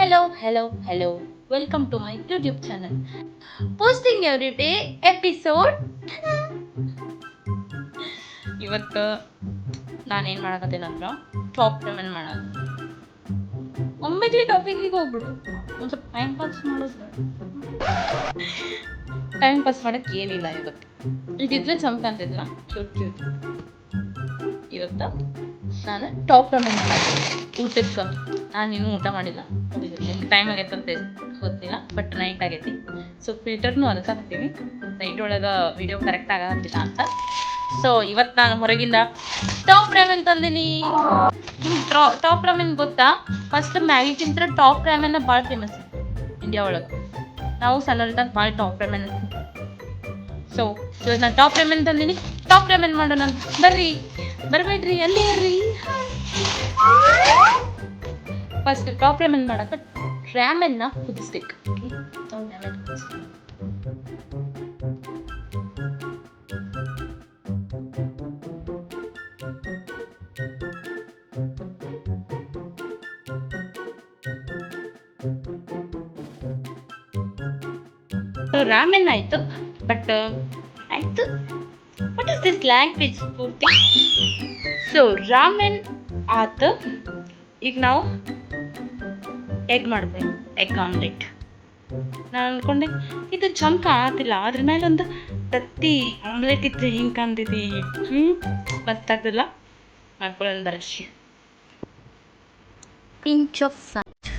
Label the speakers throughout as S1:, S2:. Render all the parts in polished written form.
S1: Hello. Welcome to my YouTube channel. Posting every day episode. ಇವತ್ತು ನಾನೇನು ಮಾಡಕತ್ತೀನಿ ಅಂದ್ರೆ top payment ಮಾಡೋದು. ಒಮ್ಮೆಗ್ಲಿ ಟಾಪಿಕಿಗೆ ಹೋಗ್ಬಿಡು. ಒಂದು ಸ್ವಲ್ಪ ಟೈಮ್ ಪಾಸ್ ಮಾಡೋದು. ಟೈಮ್ ಪಾಸ್ ಮಾಡೋಕ್ಕೆ ಏನಿಲ್ಲ ಇವತ್ತು. ಇದಿದ್ರೆ ಚಮಕ ಅಂತಿದ್ರ ಕ್ಯೂಟ್. ಇವತ್ತು ನಾನು ಟಾಪ್ ಪೇಮೆಂಟ್ ಮಾಡೋದು ಊಟಕ್ಕೆ. ನಾನು ಇನ್ನೂ ಊಟ ಮಾಡಿಲ್ಲ. ಟೈಮ್ ಆಗೈತೆ ಅಂತ ಗೊತ್ತಿಲ್ಲ, ಬಟ್ ನೈಟ್ ಆಗೈತಿ. ಸೊ ಫಿಲ್ಟರ್ನು ಅದಕ್ಕೆ ಹಾಕ್ತೀನಿ. ನೈಟ್ ಒಳಗೆ ವಿಡಿಯೋ ಕರೆಕ್ಟ್ ಆಗತ್ತಿಲ್ಲ ಅಂತ. ಸೊ ಇವತ್ತು ನಾನು ಹೊರಗಿಂದ ಟಾಪ್ ರಾಮೆನ್ ತಂದೀನಿ. ಟಾಪ್ ರಾಮೆನ್ ಗೊತ್ತಾ? ಫಸ್ಟ್ ಮ್ಯಾಗಿಗಿಂತ ಟಾಪ್ ರಾಮೆನ್ ಭಾಳ ಫೇಮಸ್ ಇಂಡಿಯಾ ಒಳಗೆ. ನಾವು ಸಣ್ಣದಾಗ ಭಾಳ ಟಾಪ್ ರಾಮೆನ್. ಸೊ ನಾನು ಟಾಪ್ ರಾಮೆನ್ ತಂದೀನಿ. ಟಾಪ್ ರಾಮೆನ್ ಮಾಡೋಣ. ಬರಬೇಡ್ರಿ, ಅಲ್ಲಿ ಇರ್ರಿ. ಫಸ್ಟ್ ಟಾಪ್ ರಾಮೆನ್ ಮಾಡಕ್ಕೆ ರಾಮೆನ್ನ ಕುದಿಸ್ಬೇಕು. ರಾಮೆನ್ ಆಯಿತು, ಬಟ್ ಆಯಿತು. ವಾಟ್ ಇಸ್ ದಿಸ್ ಲ್ಯಾಂಗ್ವೇಜ್ ಪೂರ್ತಿ? ಸೊ ರಾಮೆನ್ ಆಯ್ತು. ಈಗ ನಾವು ಎಗ್ ಮಾಡಬೇಕು. Egg omelette. ನಾನು ಅಂದ್ಕೊಂಡೆ ಇದು ಚಂದ ಕಾಣತ್ತಿಲ್ಲ, ಅದ್ರ ಮೇಲೆ ಒಂದು ತತ್ತಿ ಆಮ್ಲೆಟ್ ಇತ್ತು ಹಿಂಗೆ ಕಾಣ್ತೈತಿ. ಗೊತ್ತಾಗ್ತಿಲ್ಲ, ಮಾಡ್ಕೊಳ್ಳೋದು ಬರಸಿ. Pinch off salt.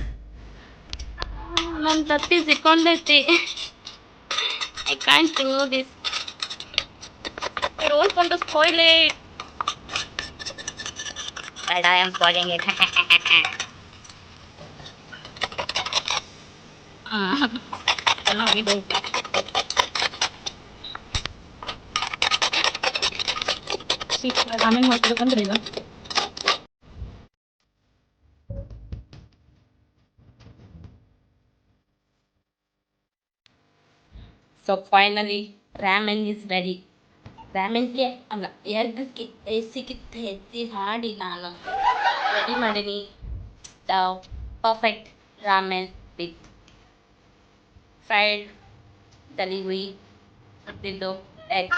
S1: ನನ್ನ ತತ್ತಿ ಸಿಕ್ಕೊಂಡೈತಿ. I can't do this. I don't want to spoil it. But I am spoiling it. Hello, we do. See, ramen ಮಾಡ್ತಿರೋ ಬಂದ್ರೆ ಇಲ್ಲ. So finally, ramen is ready. ರಾಮೆನ್ಗೆ ಅಲ್ಲ, ಎಗ್ಗಕ್ಕೆ ಸಿಗುತ್ತೆ ಎತ್ತಿ ಹಾಡಿ ನಾನು ರೆಡಿ ಮಾಡೀನಿ. The perfect ramen with fried ತಲಿಗುಯಿ ಮತ್ತಿದ್ದು egg.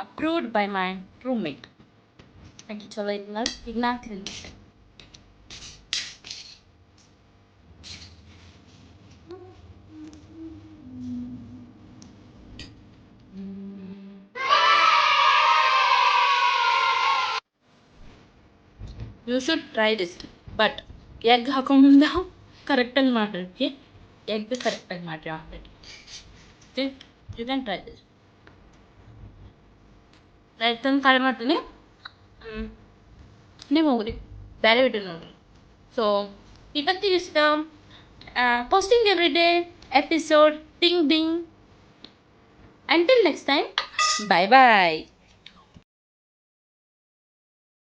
S1: Approved by my roommate. ಹಾಗೆ ಚಲೋ ಇದ್ನ ಈಗ ನಾ ತಿಂತೀನಿ. You should try this, but egg ಹಾಕೊಂಬಂದು ಕರೆಕ್ಟಾಗಿ ಮಾಡಿರಿ. ಎಗ್ ಕರೆಕ್ಟಾಗಿ ಮಾಡಿರಿ omelette. You can try this. ರೈತನ ಟ್ರೈ ಮಾಡ್ತೀನಿ. ನೀವು ಹೋಗ್ರಿ, ಬೇರೆ ವಿಡಿಯೋ ನೋಡಿರಿ. ಸೊ ಇವತ್ತಿಗೆ ಇಷ್ಟ. Posting every day episode. Ting ding. Until next time, bye bye.